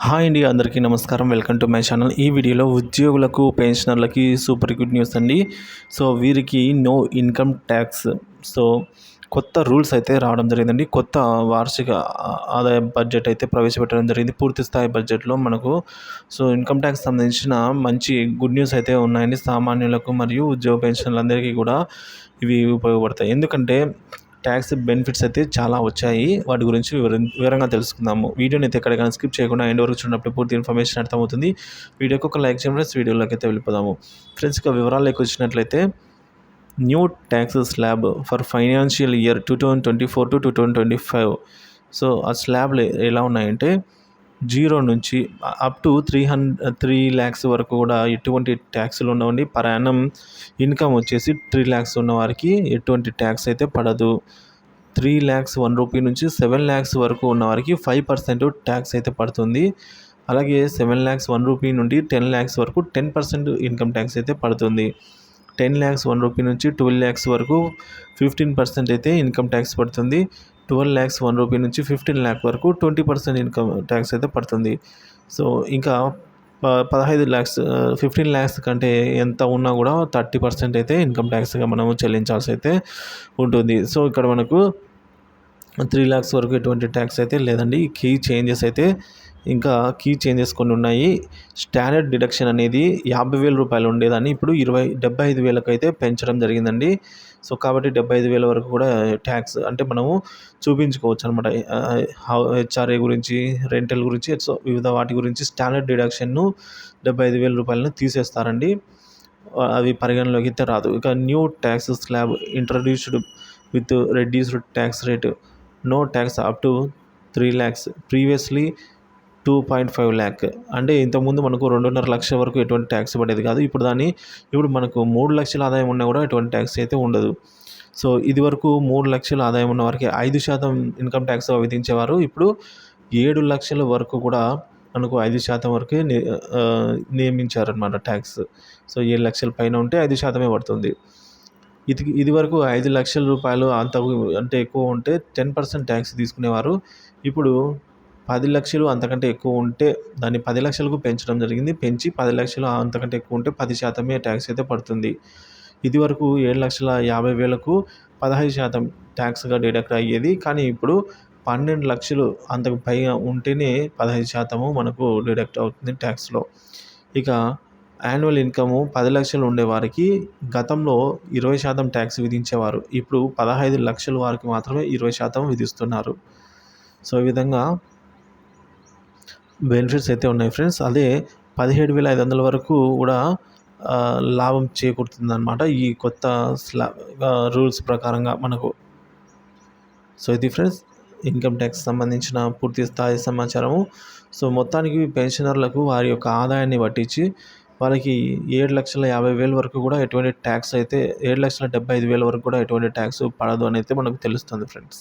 Hi అండి, అందరికీ నమస్కారం. Welcome to my channel. ఈ వీడియోలో ఉద్యోగులకు, పెన్షనర్లకి సూపర్ గుడ్ న్యూస్ అండి. సో వీరికి నో ఇన్కమ్ ట్యాక్స్. సో కొత్త రూల్స్ అయితే రావడం జరిగిందండి. కొత్త వార్షిక ఆదాయ బడ్జెట్ అయితే ప్రవేశపెట్టడం జరిగింది. పూర్తి స్థాయి బడ్జెట్లో మనకు ఇన్కమ్ ట్యాక్స్ సంబంధించిన మంచి గుడ్ న్యూస్ అయితే ఉన్నాయండి. సామాన్యులకు మరియు ఉద్యోగ పెన్షన్లందరికీ కూడా ఇవి ఉపయోగపడతాయి. ఎందుకంటే ట్యాక్స్ బెనిఫిట్స్ అయితే చాలా వచ్చాయి. వాటి గురించి వివరంగా తెలుసుకుందాము. వీడియోని అయితే ఎక్కడికైనా స్కిప్ చేయకుండా ఎండ్ వరకు చూడనప్పుడు పూర్తి ఇన్ఫర్మేషన్ అర్థమవుతుంది. వీడియోకి ఒక లైక్ చేయండి ఫ్రెండ్స్. వీడియోలోకి అయితే వెళ్ళిపోదాము ఫ్రెండ్స్. ఇక వివరాల్లోకి వచ్చినట్లయితే new tax slab for financial year 2024 to 2025. So ఆ స్లాబ్లు ఎలా ఉన్నాయంటే 0 నుంచి అప్ టు 3 lakhs వరకు కూడా ఎటువంటి ట్యాక్స్లు ఉండవండి. పర్ యానం ఇన్కమ్ వచ్చేసి 3 lakhs ఉన్న వారికి ఎటువంటి ట్యాక్స్ అయితే పడదు. 3 lakhs 1 రూపీ నుంచి 7 lakhs వరకు ఉన్న వారికి 5% ట్యాక్స్ అయితే పడుతుంది. అలాగే 7 lakhs 1 రూపీ నుండి 10 lakhs వరకు 10% ఇన్కమ్ ట్యాక్స్ అయితే పడుతుంది. 10 lakhs 1 రూపీ నుంచి 12 lakhs వరకు 15% అయితే ఇన్కమ్ ట్యాక్స్ పడుతుంది. 12 lakhs 1 రూపీ నుంచి 15 lakh వరకు 20% ఇన్కమ్ ట్యాక్స్ అయితే పడుతుంది. సో ఇంకా 15 lakhs 15 lakhs కంటే ఎంత ఉన్నా కూడా 30% అయితే ఇన్కమ్ ట్యాక్స్గా మనము చెల్లించాల్సి అయితే ఉంటుంది. సో ఇక్కడ మనకు 3 lakhs వరకు ఎటువంటి ట్యాక్స్ అయితే లేదండి. కీ చేంజెస్ కొన్ని ఉన్నాయి. స్టాండర్డ్ డిడక్షన్ అనేది 50,000 రూపాయలు ఉండేదాన్ని ఇప్పుడు 75,000కి అయితే పెంచడం జరిగిందండి. సో కాబట్టి 75,000 వరకు కూడా ట్యాక్స్ అంటే మనము చూపించుకోవచ్చు అనమాట. హెచ్ఆర్ఏ గురించి, రెంటల్ గురించి, సో వివిధ వాటి గురించి స్టాండర్డ్ డిడక్షన్ను 75,000 రూపాయలను తీసేస్తారండి. అవి పరిగణలోకి అయితే రాదు. ఇక new tax slab introduced with reduced tax rate. No tax up to 3 lakhs, previously 2.5 lakh. అంటే ఇంతకుముందు మనకు 2.5 లక్షల వరకు ఎటువంటి ట్యాక్స్ పడేది కాదు. ఇప్పుడు మనకు 3 లక్షల ఆదాయం ఉన్నా కూడా ఎటువంటి ట్యాక్స్ అయితే ఉండదు. సో ఇది వరకు 3 లక్షల ఆదాయం ఉన్న వారికి 5% ఇన్కమ్ ట్యాక్స్ విధించేవారు. ఇప్పుడు 7 లక్షల వరకు కూడా మనకు 5% వరకే నియమించారనమాట ట్యాక్స్. సో 7 లక్షల పైన ఉంటే 5% పడుతుంది. ఇది వరకు 5 లక్షల రూపాయలు అంటే ఎక్కువ ఉంటే 10% ట్యాక్స్ తీసుకునేవారు. ఇప్పుడు 10 లక్షలు అంతకంటే ఎక్కువ ఉంటే దాన్ని 10 లక్షలకు పెంచడం జరిగింది. పెంచి 10 లక్షలు అంతకంటే ఎక్కువ ఉంటే 10% ట్యాక్స్ అయితే పడుతుంది. ఇది వరకు 7,50,000కు 15% ట్యాక్స్గా డిడక్ట్ అయ్యేది. కానీ ఇప్పుడు 12 లక్షలు అంతకు పైగా ఉంటేనే 15% మనకు డిడక్ట్ అవుతుంది ట్యాక్స్లో. ఇక యాన్యువల్ ఇన్కమ్ 10 లక్షలు ఉండేవారికి గతంలో 20% ట్యాక్స్ విధించేవారు. ఇప్పుడు 15 లక్షల వారికి మాత్రమే 20% విధిస్తున్నారు. సో ఈ విధంగా బెనిఫిట్స్ అయితే ఉన్నాయి ఫ్రెండ్స్. అదే 17,500 వరకు కూడా లాభం చేకూరుతుందన్నమాట ఈ కొత్త రూల్స్ ప్రకారంగా మనకు. సో ఇది ఫ్రెండ్స్ ఇన్కమ్ ట్యాక్స్ సంబంధించిన పూర్తి స్థాయి సమాచారము. సో మొత్తానికి పెన్షనర్లకు వారి యొక్క ఆదాయాన్ని పట్టించి వాళ్ళకి 7,50,000 వరకు కూడా ఎటువంటి ట్యాక్స్ అయితే 7,75,000 వరకు కూడా ఎటువంటి ట్యాక్స్ పడదు అని అయితే మనకు తెలుస్తుంది ఫ్రెండ్స్.